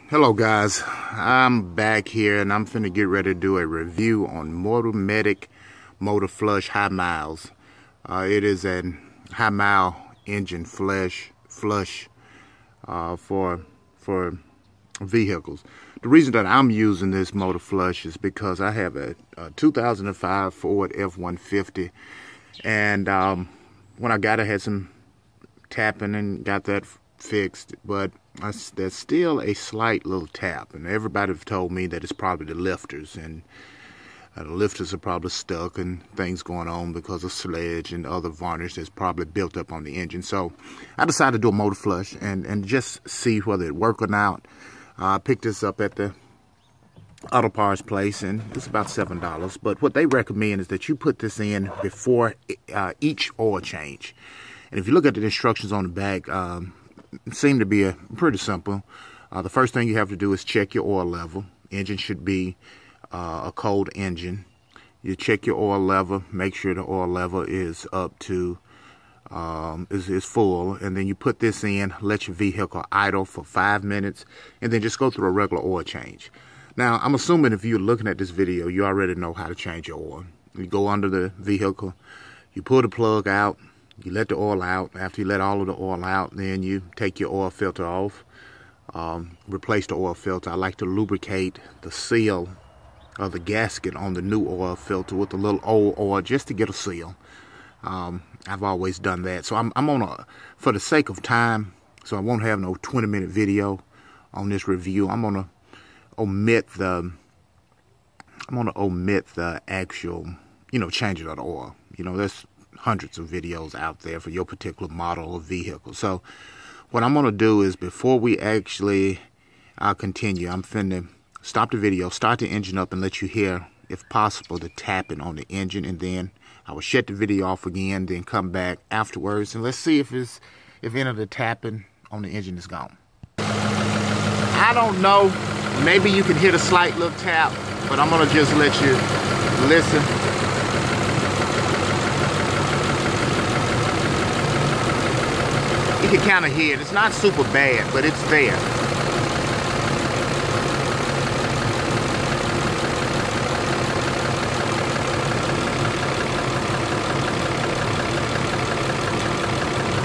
Hello guys, I'm back here and I'm finna get ready to do a review on Medic Motor Fush high miles. It is a high mile engine flush for vehicles. The reason that I'm using this motor flush is because I have a 2005 Ford F-150, and when I got it, I had some tapping and got that fixed, but there's still a slight little tap, and everybody have told me that it's probably the lifters, and the lifters are probably stuck and things going on because of sludge and other varnish that's probably built up on the engine. So I decided to do a motor flush and just see whether it worked or not. I picked this up at the auto parts place, and it's about $7, but what they recommend is that you put this in before each oil change. And if you look at the instructions on the back, it seemed to be pretty simple. The first thing you have to do is check your oil level. Engine should be a cold engine. You check your oil level, make sure the oil level is up to is full, and then you put this in, let your vehicle idle for 5 minutes, and then just go through a regular oil change. Now, I'm assuming if you're looking at this video, you already know how to change your oil. You go under the vehicle, you pull the plug out, you let the oil out. After you let all of the oil out, then you take your oil filter off, replace the oil filter. I like to lubricate the seal of the gasket on the new oil filter with a little old oil just to get a seal. I've always done that. So I'm on for the sake of time, so I won't have no 20-minute video on this review. I'm gonna omit the actual, changing of the oil. There's hundreds of videos out there for your particular model of vehicle. So what I'm going to do is, before we actually continue, I'm finna stop the video, start the engine up, and let you hear, if possible, the tapping on the engine, and then I will shut the video off again, then come back afterwards, and let's see if any of the tapping on the engine is gone. I don't know, maybe you can hear a slight little tap, but I'm going to just let you listen. You can kind of hear it. It's not super bad, but it's there.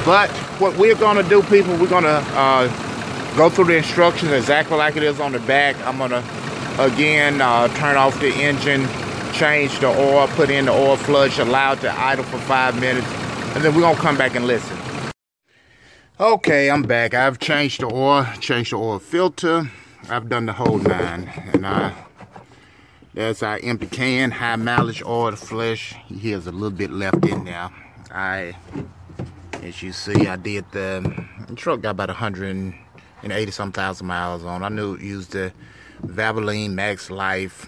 But what we're going to do, people, we're going to go through the instructions exactly like it is on the back. I'm going to, again, turn off the engine, change the oil, put in the oil flush, allow it to idle for 5 minutes, and then we're going to come back and listen. Okay, I'm back. I've changed the oil filter. I've done the whole nine. And there's our empty can, high mileage oil flush. Here's a little bit left in there. As you see, I did the truck got about 180-some thousand miles on. I knew it used the Valvoline Max Life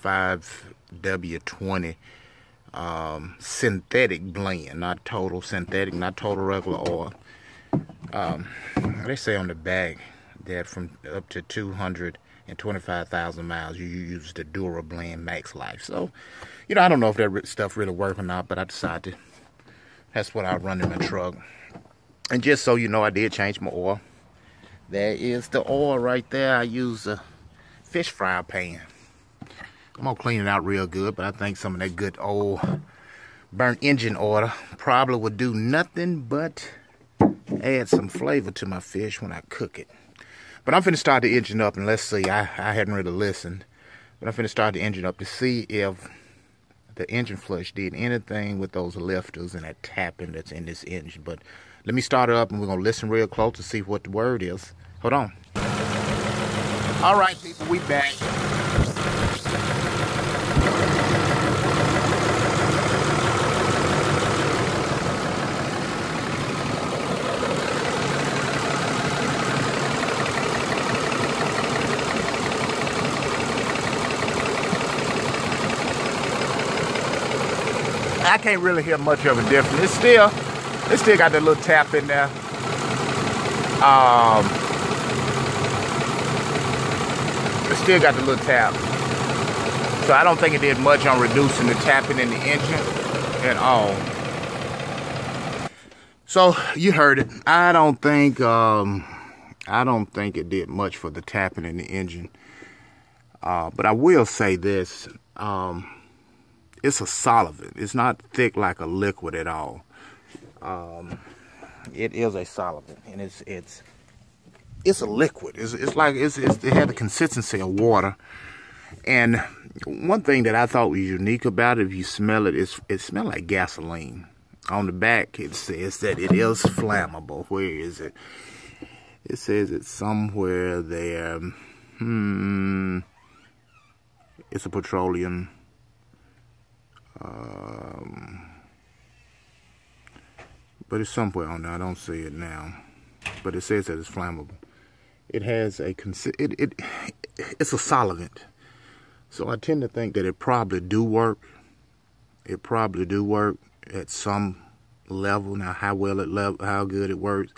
5W20 synthetic blend, not total synthetic, not total regular oil. They say on the back that from up to 225,000 miles you use the Dura Blend Max Life. So, I don't know if that stuff really works or not, but I decided that's what I run in my truck. And just so you know, I did change my oil. There is the oil right there. I use a fish fry pan. I'm gonna clean it out real good, but I think some of that good old burnt engine oil probably would do nothing but add some flavor to my fish when I cook it. But I'm finna start the engine up, and let's see. I hadn't really listened, but I'm finna start the engine up to see if the engine flush did anything with those lifters and that tapping that's in this engine. But let me start it up, and we're gonna listen real close to see what the word is. Hold on. All right, people, we back. I can't really hear much of a difference. It still got that little tap in there. It still got the little tap. So I don't think it did much on reducing the tapping in the engine at all. So you heard it. I don't think I don't think it did much for the tapping in the engine. But I will say this, it's a solvent. It's not thick like a liquid at all. It is a solvent, and it's a liquid. It had the consistency of water. And one thing that I thought was unique about it, if you smell it, it smells like gasoline. On the back, it says that it is flammable. Where is it? It says it's somewhere there. It's a petroleum. But it's somewhere on there. I don't see it now. But it says that it's flammable. It has a it's a solvent. So I tend to think that it probably do work. It probably do work at some level. Now, how good it works,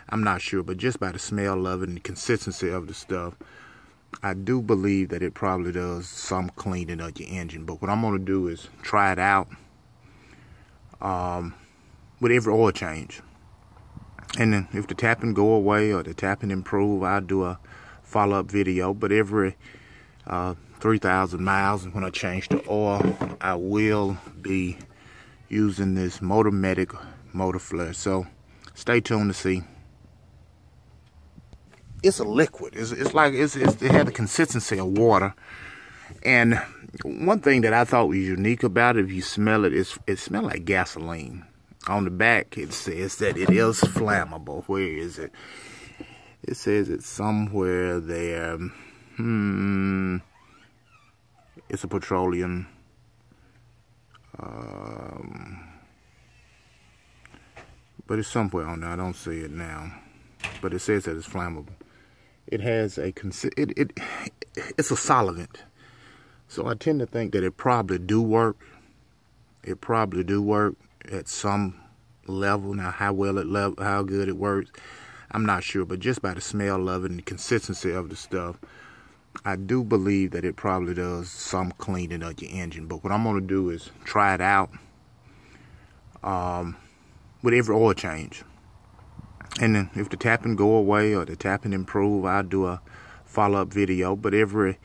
I'm not sure. But just by the smell of it and the consistency of the stuff, I do believe that it probably does some cleaning of your engine. But what I'm going to do is try it out with every oil change. And then if the tapping go away or the tapping improve, I'll do a follow-up video. But every 3,000 miles, and when I change the oil, I will be using this Medic Motor Fush. So stay tuned to see. It's a liquid. It had the consistency of water. And one thing that I thought was unique about it, if you smell it, it smells like gasoline. On the back, it says that it is flammable. Where is it? It says it's somewhere there. It's a petroleum. But it's somewhere on there. I don't see it now. But it says that it's flammable. It has a it's a solvent. So I tend to think that it probably do work. It probably do work at some level. Now, how good it works, I'm not sure. But just by the smell of it and the consistency of the stuff, I do believe that it probably does some cleaning of your engine. But what I'm going to do is try it out with every oil change. And then if the tapping go away or the tapping improve, I'll do a follow-up video. But every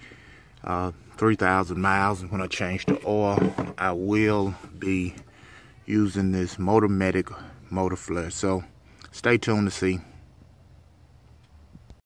3,000 miles, and when I change the oil, I will be using this Medic Motor Fush. So stay tuned to see.